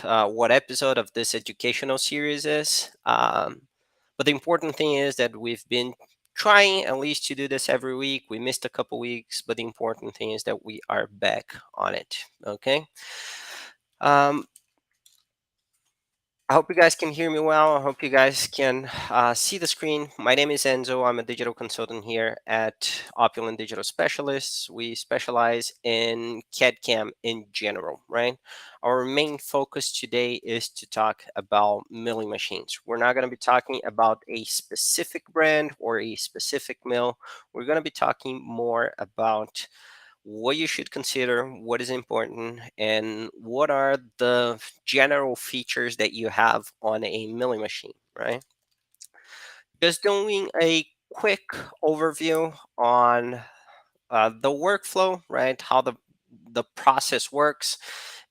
what episode of this educational series is. But the important thing is that we've been trying at least to do this every week. We missed a couple weeks, but the important thing is that we are back on it. Okay. Um, I hope you guys can hear me well. I hope you guys can see the screen. My name is Enzo. I'm a digital consultant here at Opulent Digital Specialists. We specialize in CAD CAM in general, right? Our main focus today is to talk about milling machines. We're not going to be talking about a specific brand or a specific mill. We're going to be talking more about what you should consider, what is important, and what are the general features that you have on a milling machine, right? Just doing a quick overview on the workflow, right? How the process works.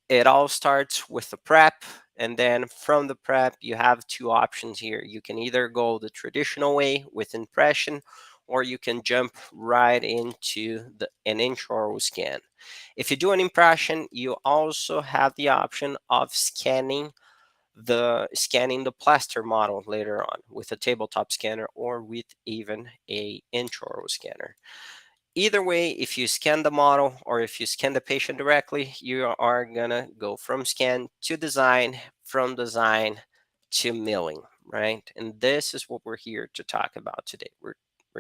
It all starts with the prep, and then from the prep, you have two options here. You can either go the traditional way with impression, or you can jump right into an intraoral scan. If you do an impression, you also have the option of scanning the plaster model later on with a tabletop scanner or with even a intraoral scanner. Either way, if you scan the model or if you scan the patient directly, you are gonna go from scan to design, from design to milling, right? And this is what we're here to talk about today. We're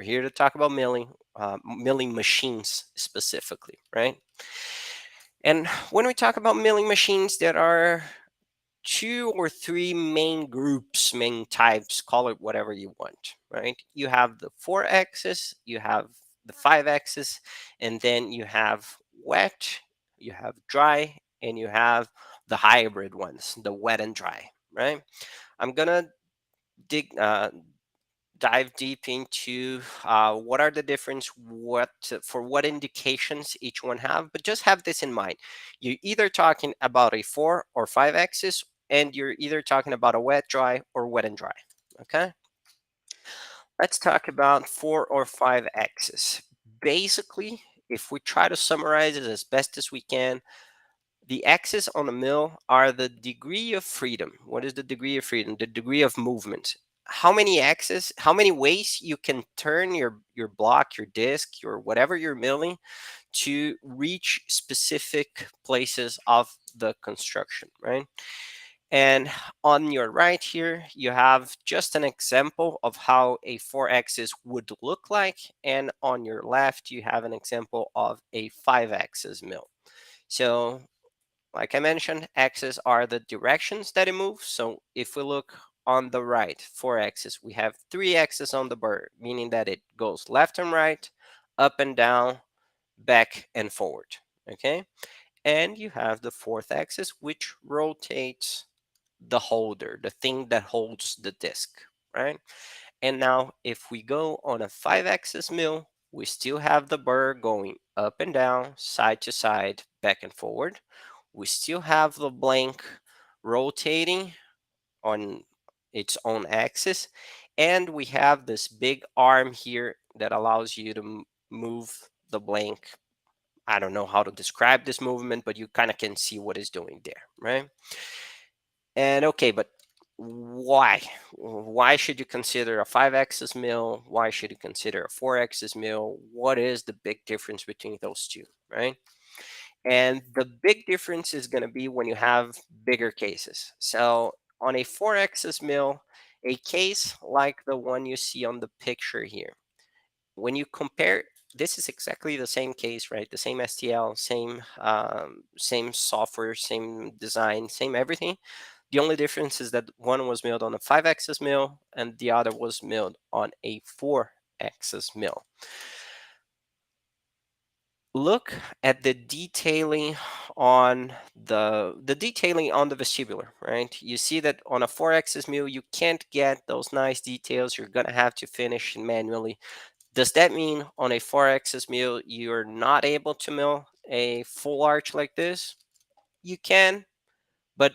here to talk about milling machines specifically, right? And when we talk about milling machines, there are two or three main groups, main types, call it whatever you want, right? You have the 4-axis, you have the 5-axis, and then you have wet, you have dry, and you have the hybrid ones, the wet and dry, right? I'm gonna dig dive deep into what are the difference, what for what indications each one have, but just have this in mind. You're either talking about a 4 or 5 axis, and you're either talking about a wet dry or wet and dry. Okay, let's talk about 4 or 5 axis. Basically, if we try to summarize it as best as we can, the axes on a mill are the degree of freedom. What is the degree of freedom? The degree of movement. How many axes, how many ways you can turn your block, your disc, your whatever you're milling to reach specific places of the construction, right? And on your right here, you have just an example of how a 4-axis would look like. And on your left, you have an example of a 5-axis mill. So like I mentioned, axes are the directions that it moves. So if we look on the right, 4-axis, we have 3 axes on the bird, meaning that it goes left and right, up and down, back and forward. Okay. And you have the 4th axis, which rotates the holder, the thing that holds the disc, right? And now if we go on a 5-axis mill, we still have the burr going up and down, side to side, back and forward. We still have the blank rotating on its own axis. And we have this big arm here that allows you to move the blank. I don't know how to describe this movement, but you kind of can see what it's doing there, right? And okay, but why? Why should you consider a 5-axis mill? Why should you consider a 4-axis mill? What is the big difference between those two, right? And the big difference is going to be when you have bigger cases. So on a 4-axis mill, a case like the one you see on the picture here, when you compare, this is exactly the same case, right? The same STL, same software, same design, same everything. The only difference is that one was milled on a 5-axis mill and the other was milled on a 4-axis mill. Look at the detailing on the detailing on the vestibular, right? You see that on a 4-axis mill, you can't get those nice details. You're gonna have to finish manually. Does that mean on a 4-axis mill, you're not able to mill a full arch like this? You can, but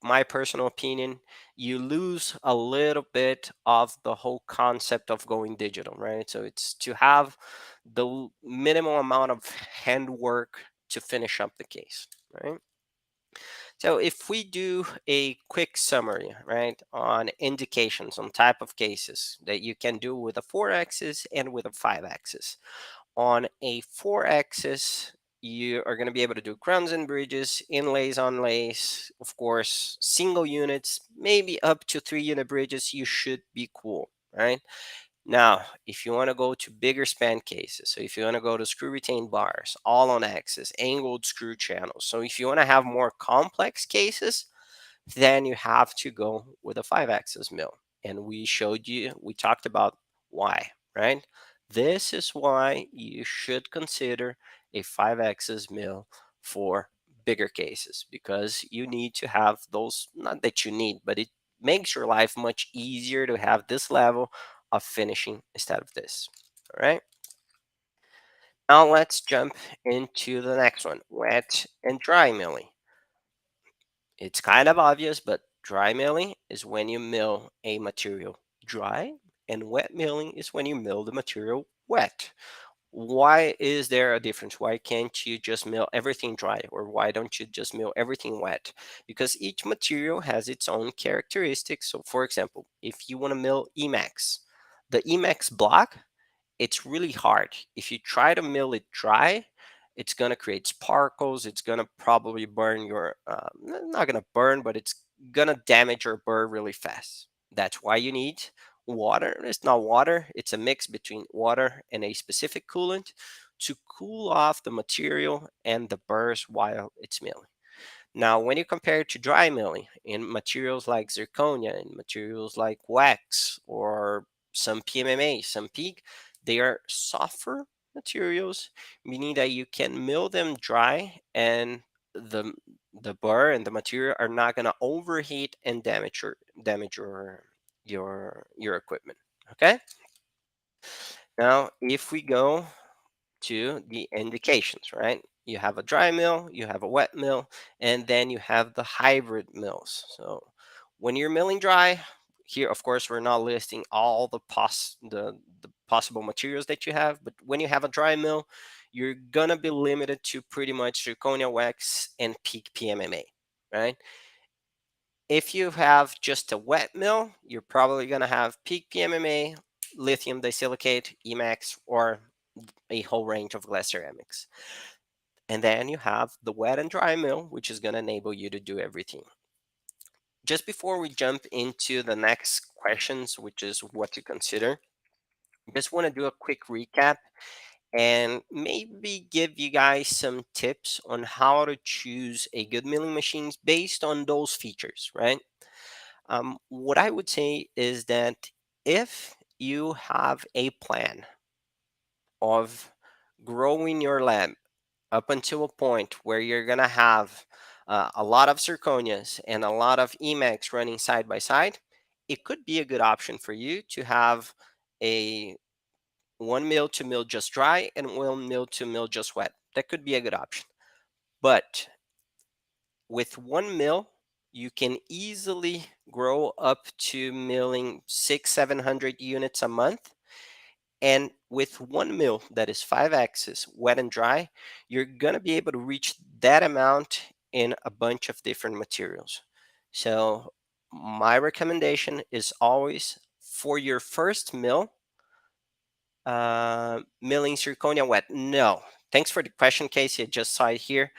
my personal opinion, you lose a little bit of the whole concept of going digital, right? So it's to have the minimal amount of handwork to finish up the case, right? So if we do a quick summary, right, on indications on type of cases that you can do with a 4-axis and with a 5-axis. On a 4-axis, you are going to be able to do crowns and bridges, inlays on lays, of course, single units, maybe up to 3-unit bridges. You should be cool, right? Now, if you want to go to bigger span cases, so if you want to go to screw retained bars, all on axis, angled screw channels, so if you want to have more complex cases, then you have to go with a 5-axis mill. And we showed you, we talked about why, right? This is why you should consider a 5-axis mill for bigger cases, because you need to have those, not that you need, but it makes your life much easier to have this level of finishing instead of this. All right. Now let's jump into the next one, wet and dry milling. It's kind of obvious, but dry milling is when you mill a material dry, and wet milling is when you mill the material wet. Why is there a difference? Why can't you just mill everything dry, or why don't you just mill everything wet? Because each material has its own characteristics. So, for example, if you want to mill Emax, the Emax block, it's really hard. If you try to mill it dry, it's going to create sparkles. It's going to probably burn your, not going to burn, but it's going to damage your burr really fast. That's why you need water. It's not water, it's a mix between water and a specific coolant to cool off the material and the burrs while it's milling. Now, when you compare it to dry milling in materials like zirconia and materials like wax or some PMMA, some PEEK, they are softer materials, meaning that you can mill them dry and the the burr and the material are not going to overheat and damage your equipment. Okay. Now, if we go to the indications, right? You have a dry mill, you have a wet mill, and then you have the hybrid mills. So when you're milling dry, here, of course, we're not listing all the possible materials that you have, but when you have a dry mill, you're gonna be limited to pretty much zirconia wax and peak PMMA, right? If you have just a wet mill, you're probably gonna have peak PMMA, lithium disilicate, Emax, or a whole range of glass ceramics. And then you have the wet and dry mill, which is going to enable you to do everything. Just before we jump into the next questions, which is what to consider, just want to do a quick recap and maybe give you guys some tips on how to choose a good milling machines based on those features, right? What I would say is that if you have a plan of growing your lab up until a point where you're going to have a lot of zirconias and a lot of Emax running side by side, it could be a good option for you to have a one mill to mill just dry and one mill to mill just wet. That could be a good option. But with one mill, you can easily grow up to milling 700 units a month. And with one mill that is 5-axis, wet and dry, you're going to be able to reach that amount in a bunch of different materials. So my recommendation is always for your first mill, milling zirconia wet. No. Thanks for the question, Casey. I just saw it here.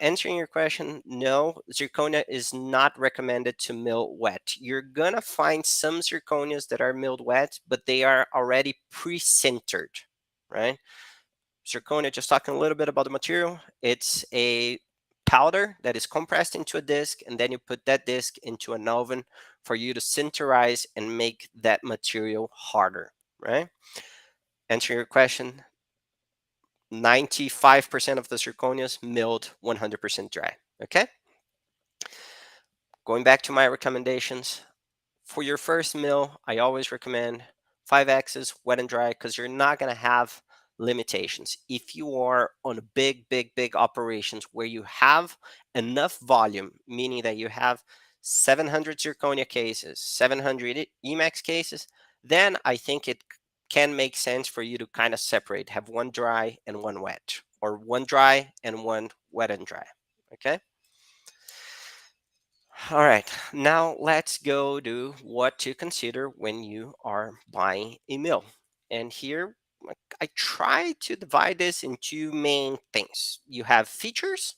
Answering your question, no, zirconia is not recommended to mill wet. You're gonna find some zirconias that are milled wet, but they are already pre-sintered, right? Zirconia, just talking a little bit about the material, it's a powder that is compressed into a disc, and then you put that disc into an oven for you to sinterize and make that material harder, right? Answer your question, 95% of the zirconias milled 100% dry. Okay. Going back to my recommendations, for your first mill, I always recommend 5-axis wet and dry because you're not going to have limitations. If you are on a big operations where you have enough volume, meaning that you have 700 zirconia cases, 700 Emax cases, then I think it can make sense for you to kind of separate, have one dry and one wet, or one dry and one wet and dry. Okay. All right, now let's go to what to consider when you are buying a mill. And here, I try to divide this in two main things. You have features,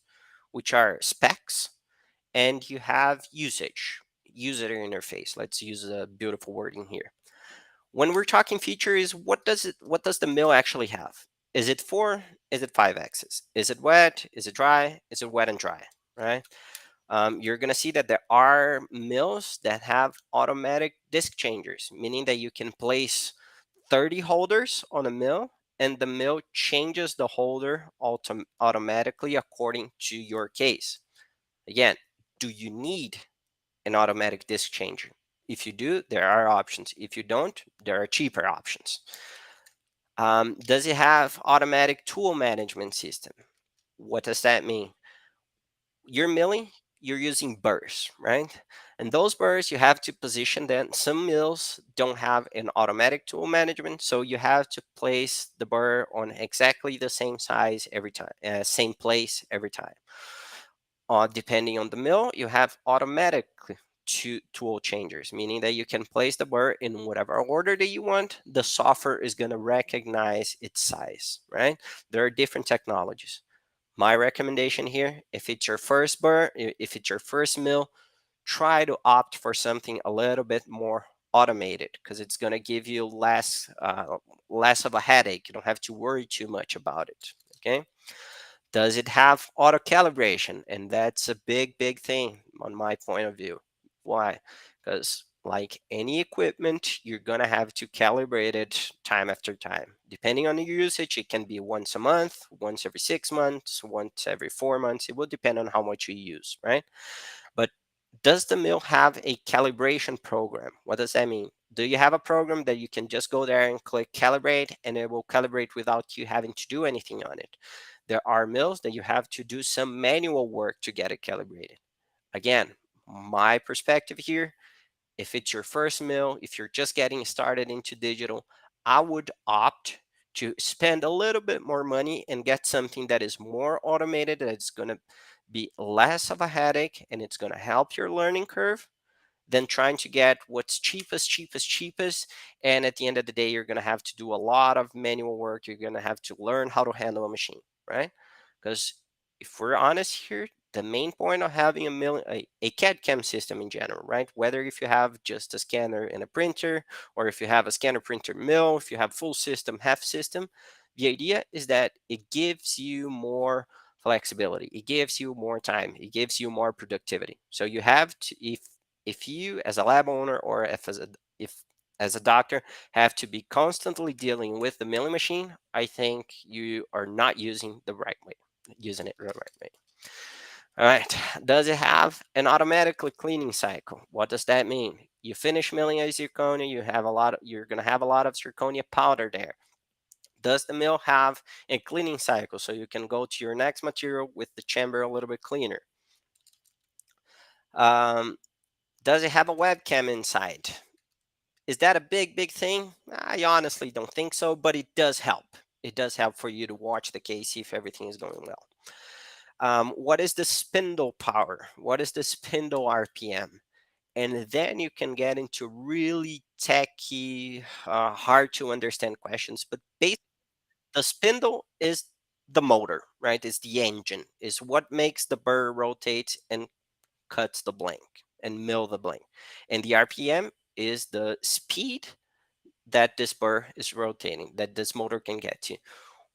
which are specs, and you have usage, user interface. Let's use a beautiful wording here. When we're talking features, what does the mill actually have? Is it four? Is it five axis? Is it wet? Is it dry? Is it wet and dry? Right? You're gonna see that there are mills that have automatic disc changers, meaning that you can place 30 holders on a mill and the mill changes the holder automatically according to your case. Again, do you need an automatic disc changer? If you do, there are options. If you don't, there are cheaper options. Does it have automatic tool management system? What does that mean? You're milling, you're using burrs, right? And those burrs, you have to position them. Some mills don't have an automatic tool management, so you have to place the burr on exactly the same size every time, same place every time. Depending on the mill, you have automatic tool changers, meaning that you can place the burr in whatever order that you want. The software is going to recognize its size, right? There are different technologies. My recommendation here, if it's your first burr, if it's your first mill, try to opt for something a little bit more automated because it's going to give you less of a headache. You don't have to worry too much about it. Okay. Does it have auto calibration? And that's a big thing on my point of view. Why? Because like any equipment, you're going to have to calibrate it time after time. Depending on your usage, it can be once a month, once every 6 months, once every 4 months. It will depend on how much you use, right? But does the mill have a calibration program? What does that mean? Do you have a program that you can just go there and click calibrate and it will calibrate without you having to do anything on it? There are mills that you have to do some manual work to get it calibrated. Again, my perspective here, if it's your first mill, if you're just getting started into digital, I would opt to spend a little bit more money and get something that is more automated, that's going to be less of a headache, and it's going to help your learning curve than trying to get what's cheapest. And at the end of the day, you're going to have to do a lot of manual work. You're going to have to learn how to handle a machine, right? Because if we're honest here, the main point of having a CAD CAM system in general, right? Whether if you have just a scanner and a printer, or if you have a scanner printer mill, if you have full system, half system, the idea is that it gives you more flexibility. It gives you more time. It gives you more productivity. So you have to, if you as a lab owner or if as a doctor have to be constantly dealing with the milling machine, I think you are not using it the right way. All right. Does it have an automatically cleaning cycle? What does that mean? You finish milling a zirconia, you're gonna have a lot of zirconia powder there. Does the mill have a cleaning cycle so you can go to your next material with the chamber a little bit cleaner? Um, does it have a webcam inside? Is that a big thing? I honestly don't think so, but it does help. It does help for you to watch the case, see if everything is going well. What is the spindle power? What is the spindle RPM? And then you can get into really techy, hard to understand questions. But basically, the spindle is the motor, right? It's the engine, is what makes the burr rotate and cuts the blank and mill the blank. And the RPM is the speed that this burr is rotating, that this motor can get to.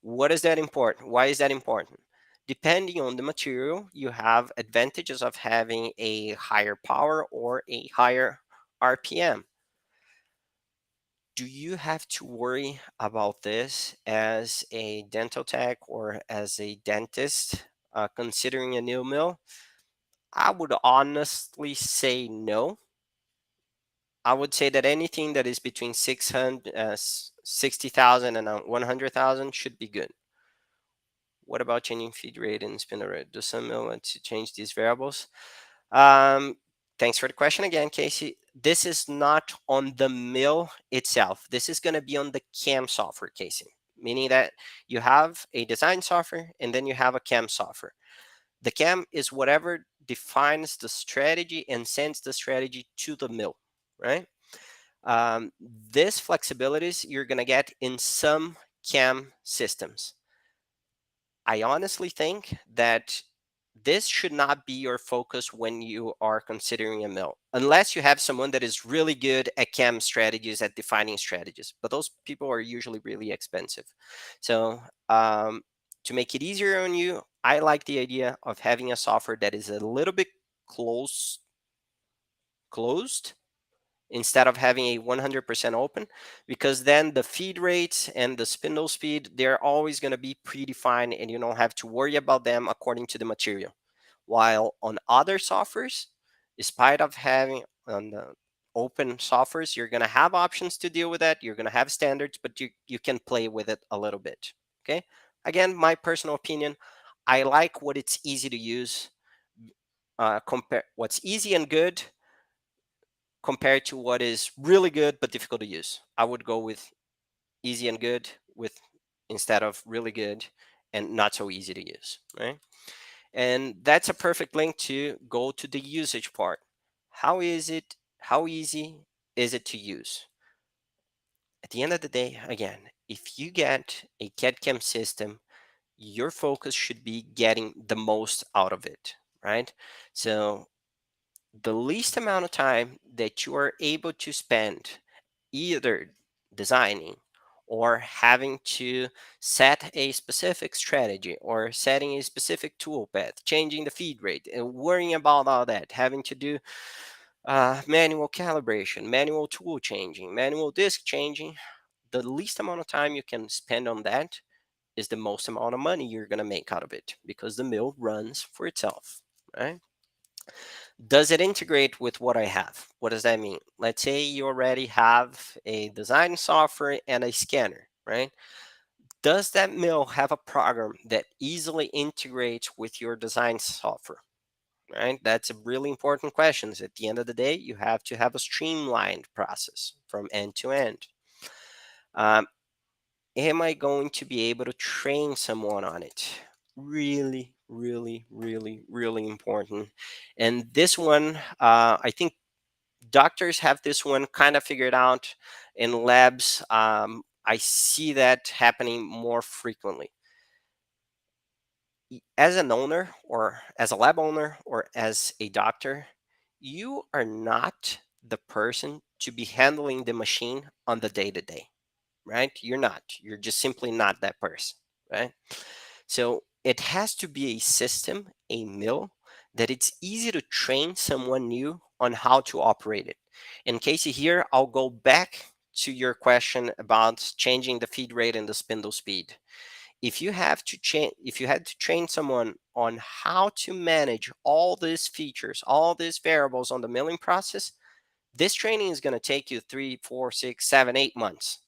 What is that important? Why is that important? Depending on the material, you have advantages of having a higher power or a higher RPM. Do you have to worry about this as a dental tech or as a dentist considering a new mill? I would honestly say no. I would say that anything that is between 60,000 and 100,000 should be good. What about changing feed rate and spindle rate? Do some mill want to change these variables? Um, Thanks for the question again, Casey. This is not on the mill itself. This is going to be on the CAM software, Casey, meaning that you have a design software and then you have a CAM software. The CAM is whatever defines the strategy and sends the strategy to the mill, right? This flexibilities you're going to get in some CAM systems. I honestly think that this should not be your focus when you are considering a mill, unless you have someone that is really good at CAM strategies, at defining strategies. But those people are usually really expensive. So, to make it easier on you, I like the idea of having a software that is a little bit closed instead of having a 100% open, because then the feed rates and the spindle speed, they're always going to be predefined and you don't have to worry about them according to the material. While on other softwares, despite of having on the open softwares, you're going to have options to deal with that. You're going to have standards, but you can play with it a little bit. Okay. Again, my personal opinion, I like what it's easy to use. Compare what's easy and good compared to what is really good but difficult to use. I would go with easy and good with instead of really good and not so easy to use, right? And that's a perfect link to go to the usage part. How easy is it to use? At the end of the day, again, if you get a CAD/CAM system, your focus should be getting the most out of it, right? So the least amount of time that you are able to spend either designing or having to set a specific strategy or setting a specific tool path, changing the feed rate, and worrying about all that, having to do manual calibration, manual tool changing, manual disk changing. The least amount of time you can spend on that is the most amount of money you're going to make out of it because the mill runs for itself, right? Does it integrate with what I have? What does that mean? Let's say you already have a design software and a scanner, right? Does that mill have a program that easily integrates with your design software? Right? That's a really important question. At the end of the day, you have to have a streamlined process from end to end. Um, am I going to be able to train someone on it? Really, really, really, really important. And this one, I think doctors have this one kind of figured out. In labs, I see that happening more frequently. As an owner or as a lab owner or as a doctor, you are not the person to be handling the machine on the day to day, right? You're not. You're just simply not that person, right? So it has to be a system, a mill, that it's easy to train someone new on how to operate it. In Casey, here, I'll go back to your question about changing the feed rate and the spindle speed. If you had to train someone on how to manage all these features, all these variables on the milling process, this training is going to take you 3, 4, 6, 7, 8 months.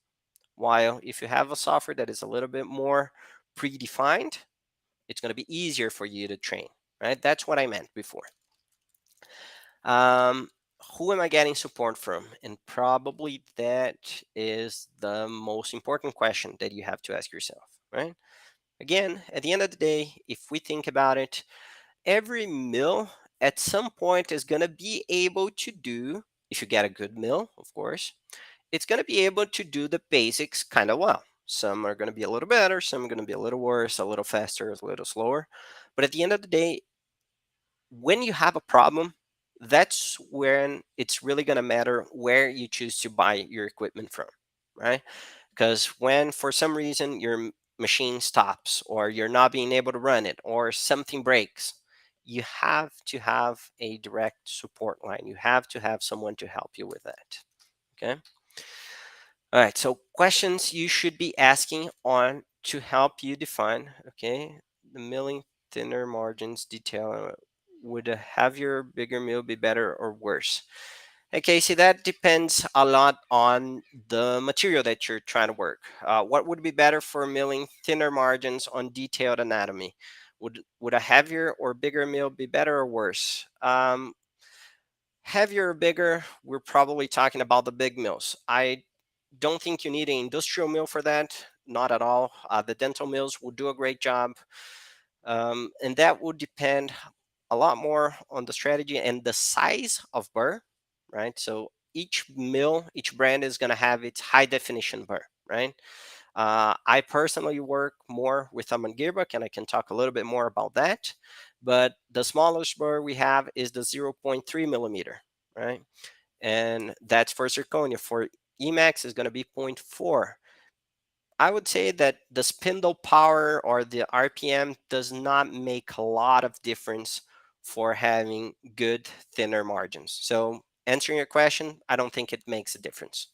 While if you have a software that is a little bit more predefined, it's going to be easier for you to train, right? That's what I meant before. Um, who am I getting support from? And probably that is the most important question that you have to ask yourself, right? Again, at the end of the day, if we think about it, every mill at some point is going to be able to do, if you get a good mill, of course, it's going to be able to do the basics kind of well. Some are going to be a little better, some are going to be a little worse, a little faster, a little slower. But at the end of the day, when you have a problem, that's when it's really going to matter where you choose to buy your equipment from, right? Because when for some reason your machine stops or you're not being able to run it or something breaks, you have to have a direct support line. You have to have someone to help you with that. Okay. All right. So questions you should be asking on to help you define. Okay. The milling thinner margins detail. Would a heavier, bigger mill be better or worse? Okay, see, that depends a lot on the material that you're trying to work. What would be better for milling thinner margins on detailed anatomy? Would a heavier or bigger mill be better or worse? Heavier or bigger, we're probably talking about the big mills. I don't think you need an industrial mill for that. Not at all. The dental mills will do a great job. And that would depend a lot more on the strategy and the size of burr, right? So each mill, each brand is going to have its high definition burr, right? I personally work more with Amann Girrbach, and I can talk a little bit more about that. But the smallest burr we have is the 0.3 millimeter, right? And that's for zirconia. For Emax is going to be zero point 0.4. I would say that the spindle power or the RPM does not make a lot of difference for having good thinner margins. So answering your question, I don't think it makes a difference.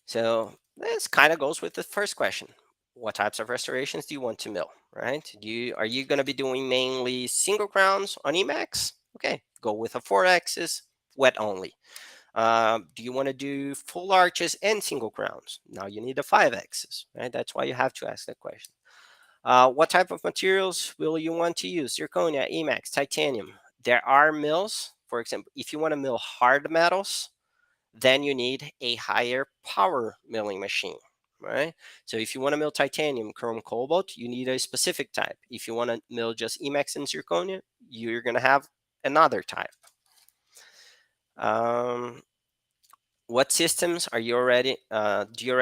So this kind of goes with the first question. What types of restorations do you want to mill, right? Are you going to be doing mainly single crowns on Emax? Okay, go with a 4-axis, wet only. Do you want to do full arches and single crowns? Now you need a 5-axis, right? That's why you have to ask that question. What type of materials will you want to use? Zirconia, Emax, titanium. There are mills, for example, if you want to mill hard metals, then you need a higher power milling machine, right? So if you want to mill titanium, chrome, cobalt, you need a specific type. If you want to mill just Emax and zirconia, you're going to have another type. What systems are you already do you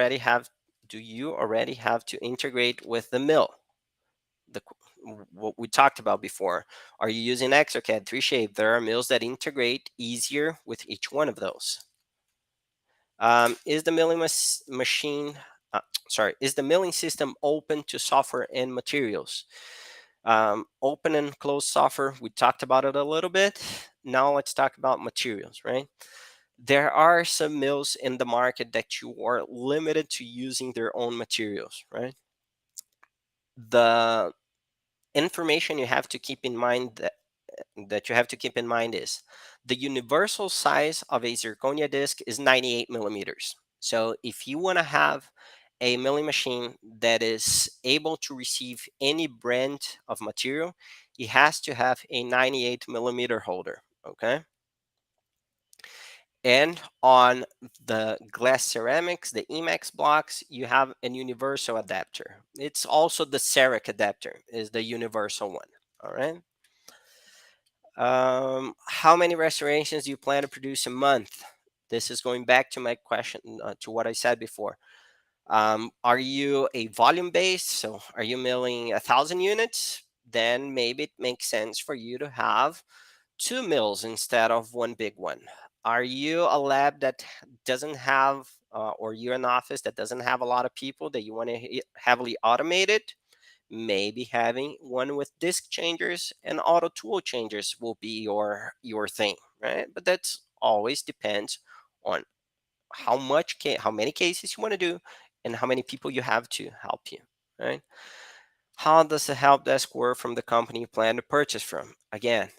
already have to integrate with the mill? What we talked about before. Are you using Exocad, 3Shape? There are mills that integrate easier with each one of those. Is the milling machine is the milling system open to software and materials? Open and closed software, we talked about it a little bit. Now let's talk about materials, right? There are some mills in the market that you are limited to using their own materials, right? The information you have to keep in mind is the universal size of a zirconia disc is 98 millimeters. So if you want to have a milling machine that is able to receive any brand of material, it has to have a 98 millimeter holder, okay? And on the glass ceramics, the Emax blocks, you have an universal adapter. It's also the CEREC adapter is the universal one, all right? How many restorations do you plan to produce a month? This is going back to my question, to what I said before. Are you a volume based? So are you milling 1,000 units? Then maybe it makes sense for you to have 2 mills instead of one big one. Are you a lab that doesn't have, or you're an office that doesn't have a lot of people that you want to heavily automate it? Maybe having one with disk changers and auto tool changers will be your thing, right? But that's always depends on how many cases you want to do and how many people you have to help you, right? How does the help desk work from the company you plan to purchase from? Again,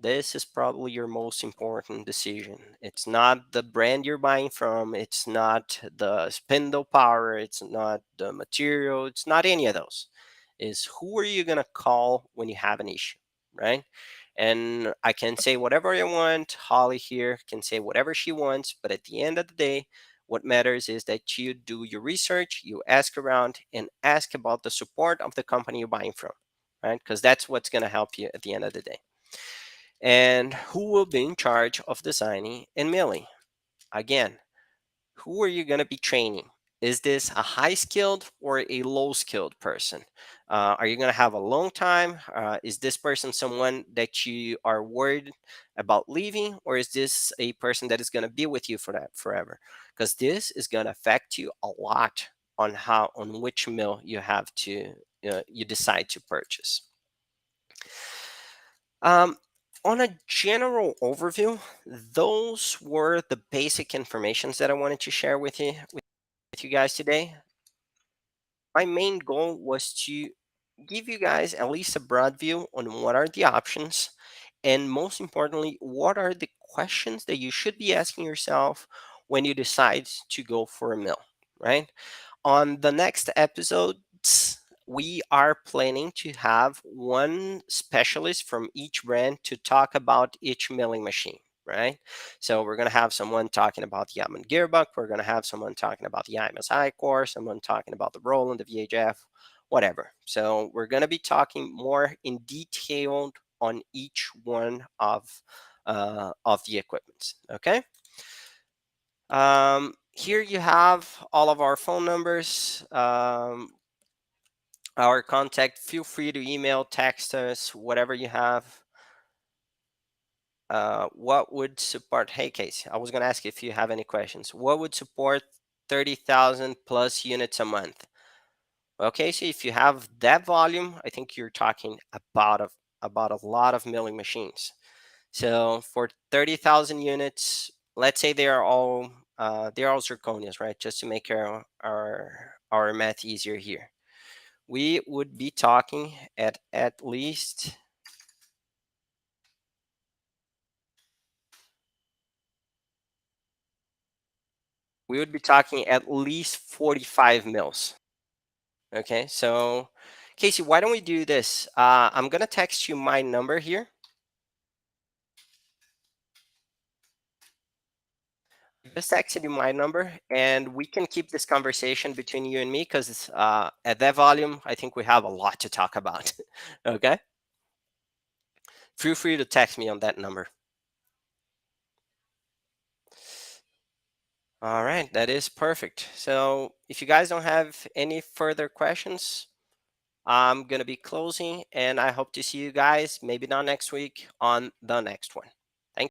this is probably your most important decision. It's not the brand you're buying from, it's not the spindle power, it's not the material, it's not any of those. Is who are you going to call when you have an issue, right? And I can say whatever I want. Holly here can say whatever she wants, but at the end of the day, what matters is that you do your research, you ask around, and ask about the support of the company you're buying from, right? Because that's what's going to help you at the end of the day. And who will be in charge of designing and milling? Again, who are you going to be training? Is this a high skilled or a low skilled person? Are you going to have a long time? Is this person someone that you are worried about leaving, or is this a person that is going to be with you for that forever? Because this is going to affect you a lot on which mill you have to you decide to purchase. Um, on a general overview, those were the basic informations that I wanted to share with you guys today. My main goal was to give you guys at least a broad view on what are the options, and most importantly, what are the questions that you should be asking yourself when you decide to go for a mill, right? On the next episodes, we are planning to have one specialist from each brand to talk about each milling machine, right? So we're going to have someone talking about the Amann Girrbach. We're going to have someone talking about the IMS I-Core, someone talking about the Roland, the VHF. whatever. So we're going to be talking more in detail on each one of the equipments. Okay. Here you have all of our phone numbers, our contact. Feel free to email, text us, whatever you have. What would support? Hey, Casey, I was going to ask if you have any questions. What would support 30,000 plus units a month? Okay, so if you have that volume, I think you're talking about a lot of milling machines. So for 30,000 units, let's say they're all zirconias, right? Just to make our math easier here, we would be talking at least we would be talking at least 45 mils. Okay, so Casey, why don't we do this? I'm gonna text you my number here. Just texted you my number, and we can keep this conversation between you and me because at that volume, I think we have a lot to talk about. Okay, feel free to text me on that number. All right, that is perfect. So if you guys don't have any further questions, I'm gonna be closing, and I hope to see you guys maybe not next week on the next one.